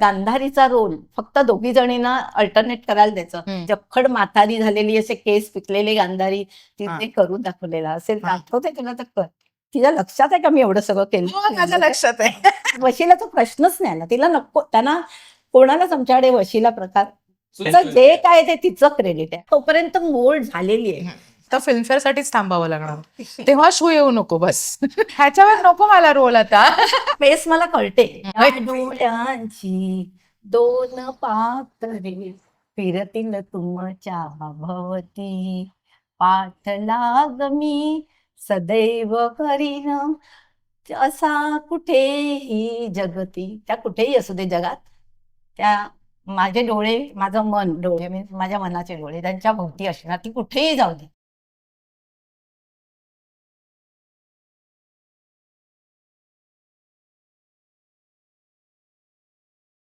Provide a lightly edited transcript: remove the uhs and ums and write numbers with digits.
गांधारीचा role फक्त दोघी जणींना alternate करायला द्यायचं. जखड माथारी झालेली असे केस पिकलेली गांधारी तिथे करून दाखवलेला असेल. दाखवते तुला तर कर. तिच्या लक्षात आहे का मी एवढं सगळं केलं? माझ्या लक्षात आहे. वशिलाचा प्रश्नच नाही आला. तिला नको, त्यांना कोणालाच आमच्याकडे वशिला प्रकार तिचं जे काय ते तिचं क्रेडिट आहे. तोपर्यंत मोल्ड झालेली आहे. तर फिल्मफेअर साठीच थांबावं लागणार, तेव्हा शो येऊ नको बस. ह्याच्यावर नको मला रोल आता. पेस मला कळते. डोळ्यांची दोन पातळी फिरतील तुमच्या भवती, पाठ लाग मी सदैव करीन असा कुठेही जगती. त्या कुठेही असू दे जगात, त्या माझे डोळे, माझं मन, डोळे माझ्या मनाचे डोळे त्यांच्या भोवती असणार. ती कुठेही जाऊ दे.